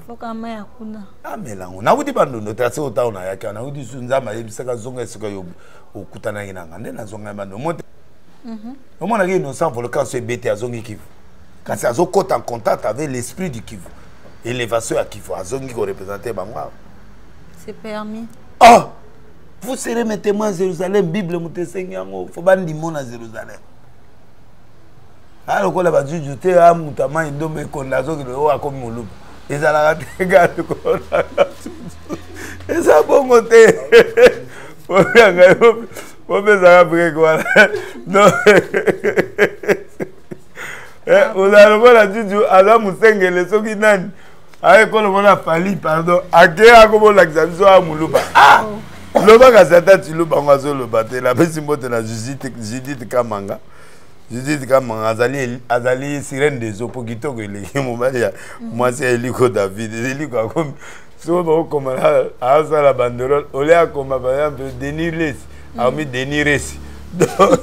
Fokama ya kuna. Melango. Na udi bando no tase ota ona yake na udi sunza ma yebisaka zonga esika yo okutana ngina ngande na zonga bando. Mote. Omona ki innocent volcan se bete azongi Kivu. Kasi azokota en contact avec l'esprit du Kivu. Élévation à Kivu azongi ko représenter bangwa. C'est permis. Oh! Vous serez mes témoins à Jérusalem, Bible mutesenge yango, faut bandi mona Jérusalem. Alors qu'on a battu du thé à Moutama, il doit me connaître que le haut a comme mon loup. Et ça l'a raté, gars, le corps. Et ça, bon côté. Faut faire ça après quoi. Non. Vous allez voir la Dieu, alors Mousseng et les Sokinan. Avec quoi on a fallu, pardon. À quel moment l'examen à Moulouba. Ah! Le bac à cette tête, le bac à le battre. La personne qui a Judith Kamanga. Judith Kamanga, Azali, sirène des eaux, pour qu'il toque les moi, c'est Eliko David. Eliko a comme. Si on comme à la banderole, on a comme par exemple Denis Les. A mis Denis Ressi. Donc,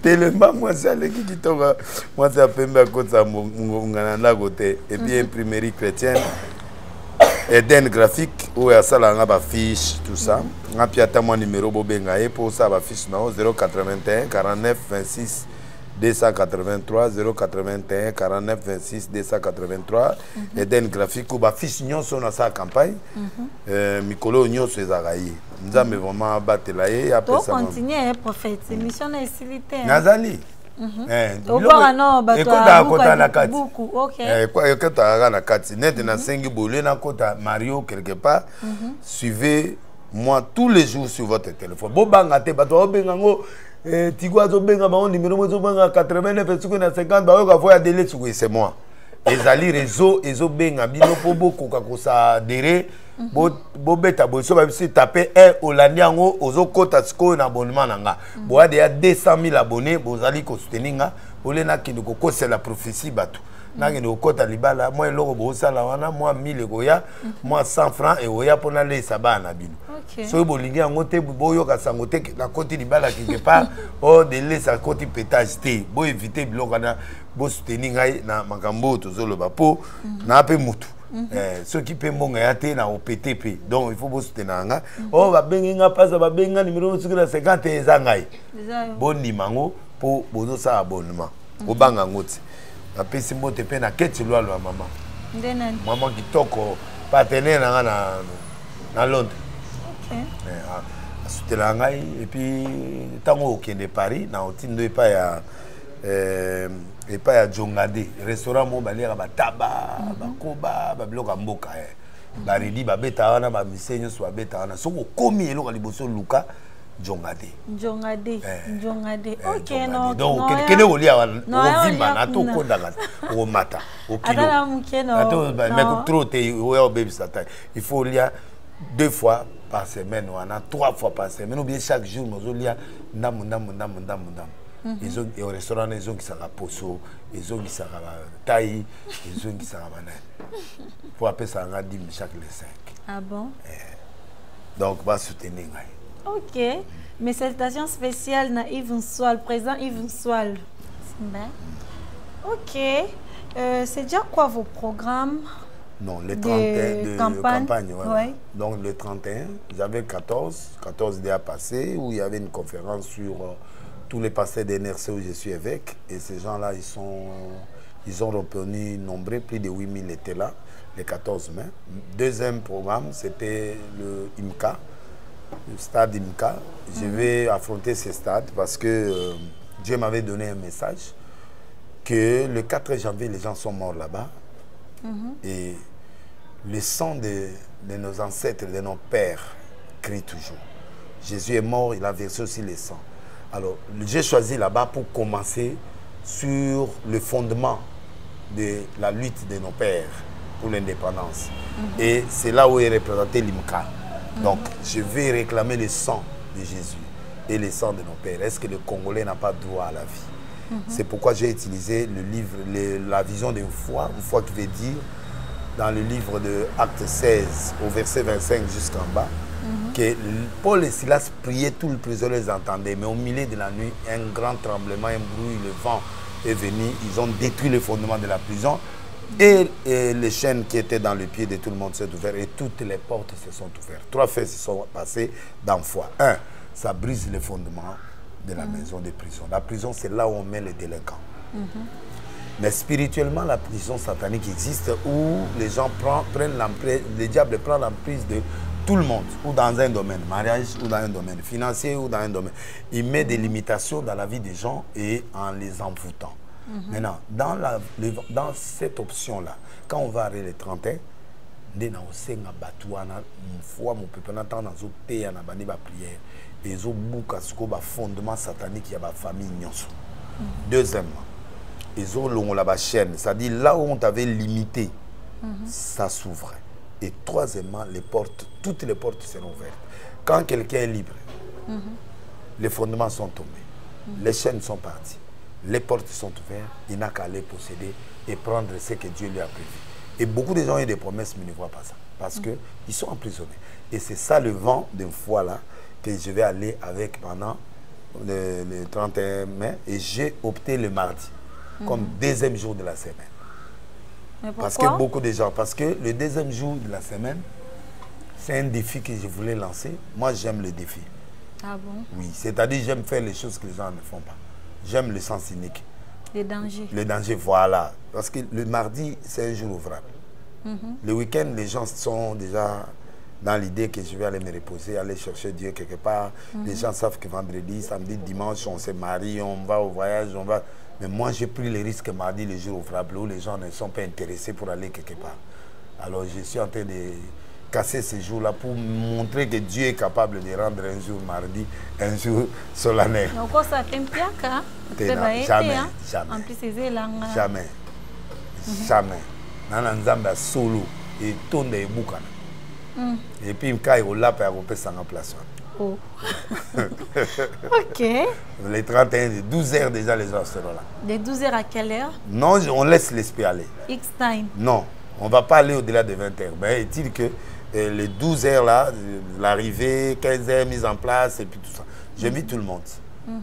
tellement, moi, c'est l'équipe qui tombe. Moi, c'est à peine à côté de mon côté. Et puis, imprimerie chrétienne. Eden graphique, où il y a ça, là, on fiche, tout ça. On a puis mon numéro Bobengaye pour ça, on fiche 081 49 26 283 081 49 26 283. Eden graphique, où on fiche nous sur sa campagne. Mikolo nous sur les araïs. Nous avons vraiment battu là et après ça. Donc continuer, prophète. C'est mission d'insilité. Nazali. Au revoir, non, bah toi, beaucoup. Ok. Quand tu as la carte, net na sengi bolé na kota Mario quelque part. Suivez moi tous les jours sur votre téléphone. Bo banga te bato obengango tigwa zo benga ba numéro zo banga 89 suku na 50 ba yo ka voya délai suku c'est moi. Ezali réseau ezo benga bino po boko ka ko sa déré. Bo beta bo so ba si taper un Hollandi ngo ozo kota siko na abonnement nanga. Bo a déjà 200 000 abonnés, bo zali ko soutenir nga, olena ki ndiko ko c'est la prophétie bato. Na ki ndiko kota libala, moi loko bo sala wana, moi 1000 ekoya, moi 100 francs et oya pona le saba na bino. So bo lingi ngo te bo yo ka sango te na koti libala quelque part, o de le sa koti pétage te. Bo éviter biloko na bo soutenir ngai na makambo to zolo ba po na pe mutu. Ceux qui peuvent monter dans le PTP, donc il faut vous soutenir. Oh, va benga pas va benga numéro 50 et zangai. Bon numéro pour bono sa abonnement. Au banga ngoti. Na pesi mbote pe na keti lwa lwa mama. Ndenani. Maman qui toko partenaire na Londres. OK. Soutenir ngai et puis tango okende Paris na otindo e pa ya et pas à Djongade, restaurant mon balé ba taba, ba koba, ba bloka mboka ba redi ba beta wana ba misenyo so ba beta wana so ko komi elo ka liboso luka Djongade. Djongade. OK non. Donc kene olia wana o vimba na to konda o mata o kilo. Atala mukeno. Ato ba me trop te o baby sata. Il faut lia 2 fois par semaine wana 3 fois par semaine ou bien chaque jour nous lia ndam. Ils ont au restaurant, ils ont qui s'en poso, ils ont qui s'en taille, ils ont qui s'en pour appeler ça un dim chaque les 5. Ah bon? Donc, va soutenir. Ok. Mes salutations spéciales à Yves Nsoual, président Yves Nsoual. Ok. C'est déjà quoi vos programmes? Non, les 31 de campagne. Ouais. Donc, le 31, j'avais 14 déjà passés où il y avait une conférence sur tous les pasteurs des NRC où je suis évêque. Et ces gens-là, ils ont retenu nombreux, plus de 8000 étaient là, les 14 mai. Deuxième programme, c'était le IMCA, le stade IMCA. Je vais affronter ce stade parce que Dieu m'avait donné un message que le 4 janvier, les gens sont morts là-bas. Et le sang de nos ancêtres, de nos pères, crie toujours. Jésus est mort, il a versé aussi le sang. Alors, j'ai choisi là-bas pour commencer sur le fondement de la lutte de nos pères pour l'indépendance. Et c'est là où est représenté l'IMCA. Donc, je vais réclamer le sang de Jésus et le sang de nos pères. Est-ce que le Congolais n'a pas droit à la vie? C'est pourquoi j'ai utilisé le livre, la vision d'une foi qui veut dire, dans le livre de Acte 16, au verset 25 jusqu'en bas, que Paul et Silas priaient, tous les prisonniers les entendaient, mais au milieu de la nuit, un grand tremblement, un bruit, le vent est venu, ils ont détruit les fondements de la prison, et les chaînes qui étaient dans le pied de tout le monde s'est ouvert et toutes les portes se sont ouvertes. 3 faits se sont passés dans foi. 1, ça brise les fondements de la maison de prison. La prison, c'est là où on met les délinquants. Mais spirituellement, la prison satanique existe où les gens prennent l'emprise, le diable prend l'emprise de tout le monde, ou dans un domaine, mariage, ou dans un domaine financier, ou dans un domaine. Il met des limitations dans la vie des gens et en les envoûtant. Maintenant, dans cette option-là, quand on va arriver les 31, on a aussi un batouana, une fois, mon peuple, on attend dans un pays, on a banni la prière, et ils ont beaucoup de fondement satanique, il y a la famille. Deuxièmement, ils ont la chaîne, c'est-à-dire là où on t'avait limité, ça s'ouvre. Et troisièmement, les portes, toutes les portes seront ouvertes. Quand quelqu'un est libre, les fondements sont tombés, les chaînes sont parties, les portes sont ouvertes, il n'a qu'à aller posséder et prendre ce que Dieu lui a prévu. Et beaucoup de gens ont des promesses, mais ne voient pas ça, parce qu'ils sont emprisonnés. Et c'est ça le vent d'une fois là, que je vais aller avec pendant le 31 mai, et j'ai opté le mardi, comme deuxième jour de la semaine. Mais pourquoi? Parce que beaucoup de gens, parce que le deuxième jour de la semaine, c'est un défi que je voulais lancer. Moi, j'aime le défi. Ah bon? Oui, c'est-à-dire j'aime faire les choses que les gens ne font pas. J'aime le sens cynique. Les dangers. Le danger, voilà. Parce que le mardi, c'est un jour ouvrable. Le week-end, les gens sont déjà dans l'idée que je vais aller me reposer, aller chercher Dieu quelque part. Les gens savent que vendredi, samedi, dimanche, on se marie, on va au voyage, on va... Mais moi, j'ai pris le risque mardi, le jour ouvrable, où les gens ne sont pas intéressés pour aller quelque part. Alors, je suis en train de casser ce jour-là pour montrer que Dieu est capable de rendre un jour mardi, un jour solennel. Donc, ça t'implique, jamais, jamais. En plus, c'est là. Jamais. Jamais. Nana nzamba solo et tonde et boukana. Et puis, quand il a fait un place. Oh. Ok. Les 31, 12 heures déjà, les gens seront là. De 12 heures à quelle heure? Non, on laisse l'esprit aller. X time. Non, on ne va pas aller au-delà de 20 heures. Mais est-il que les 12 heures là, l'arrivée, 15 heures mise en place et puis tout ça, j'invite tout le monde.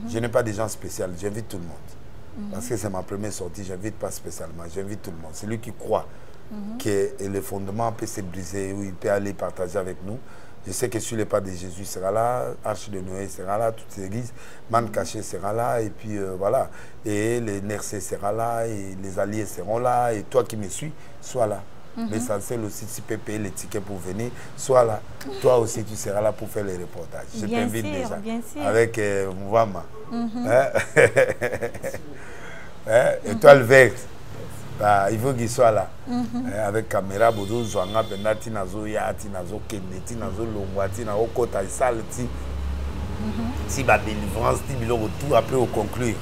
Je n'ai pas de gens spéciaux, j'invite tout le monde. Parce que c'est ma première sortie, je n'invite pas spécialement, j'invite tout le monde. Celui qui croit que le fondement peut se briser, ou il peut aller partager avec nous. Je sais que sur les pas de Jésus sera là, Arche de Noé sera là, toutes les églises, Man Caché sera là, et puis voilà. Et les Nercé sera là, et les alliés seront là, et toi qui me suis, sois là. L'essentiel aussi, si tu peux payer les tickets pour venir, sois là. Toi aussi, tu seras là pour faire les reportages. Je t'invite déjà. Bien sûr. Avec Mouvama. Étoile verte. Bah, il faut qu'il soit là. Avec caméra, bozo zwanga penda tinazo ya tinazo kende tinazo longwa tinazo kota sale ti. Si ba délivrance ti biloko tout après au conclure.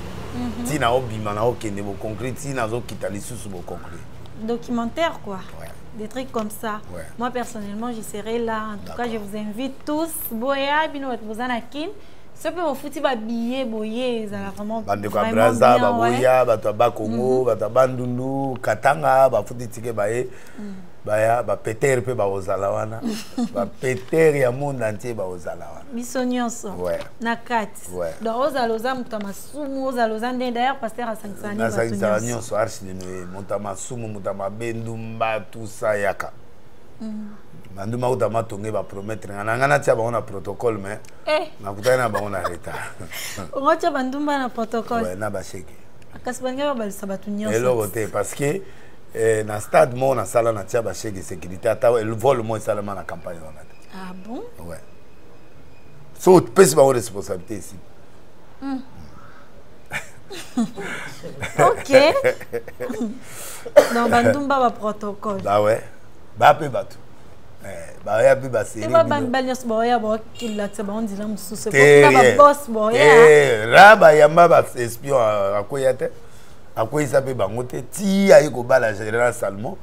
Tinazo bimana au kende au conclure tinazo kitali sous au conclure. Documentaire quoi. Ouais. Des trucs comme ça. Ouais. Moi personnellement, je serai là. En tout cas, je vous invite tous. Boya bino bozanakin. Ce que vous foutez des billets, boyés, ça vraiment Braza, Baboya, Bataba Congo, Batabandundu, Katanga, Bafuti Tike Baye, Baya, Peter pe Baozalawana, Peter ya monde entier Baozalawana. Misonyoso. Ouais. Nakati. Ouais. Donc Ozaloza Mutamasumu, Ozaloza d'ailleurs pasteur à Sansani. Na Sansani so archi de Noé, Mutamasumu, Mutamabendumba tout ça yaka. Manduma utama tonge ba promettre ngana tia ba on a protocole mais nakutana ba on a retard. On tia bandumba na protocole. Ouais, na ba cheke. Akasibanga ba sabatu nyonso. Et l'autre parce que na stade mo na sala na tia ba cheke sécurité ata le vol mo sala na campagne on. Ah bon? Ouais. So tu peux pas avoir responsabilité ici. OK. Non bandumba ba protocole. Bah ouais. Ba pe batu. Bah ya bi ba série. Ba banyos boya bo kila tsaba on dila mususu ko ba boss boya. Raba yamba ba espion akoyate. Akoyisa pe bangote ti ayi ko bala général Salmon.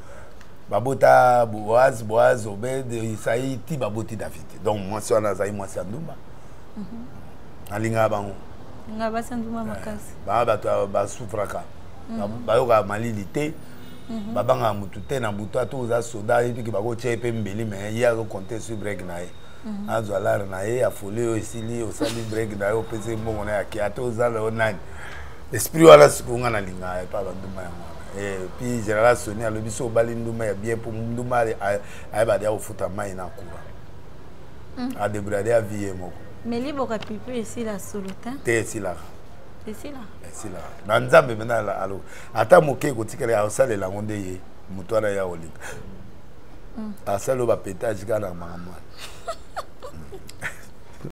Babota Boaz Obed Isaï ti baboti David. Donc moi si on a zaï moi c'est Ndumba. Alinga bango. Ngaba Ndumba makasi. Ba souffraka. Ba yoka malilité. Babanga mutute na buto to za soda et puis que bako chepe mbeli mais il y a compter sur break nae. Azo alar nae afole o esili o sali break nae o pese mbongo na ki ato za le onani. Esprit wala sikunga na linga pa banduma ya. Et puis général Soni a le biso bali nduma ya bien pour nduma ay ba dia o futa mai na kura. A débrader à vie moko. Mais libo ka pipe ici la soluta. Te ici là. C'est là. C'est là. Dans Nzambe maintenant là alors. Ata moke ko tikele ya osale la ngonde ye. Mutwana ya olinga. Asalo ba pétage kana mama.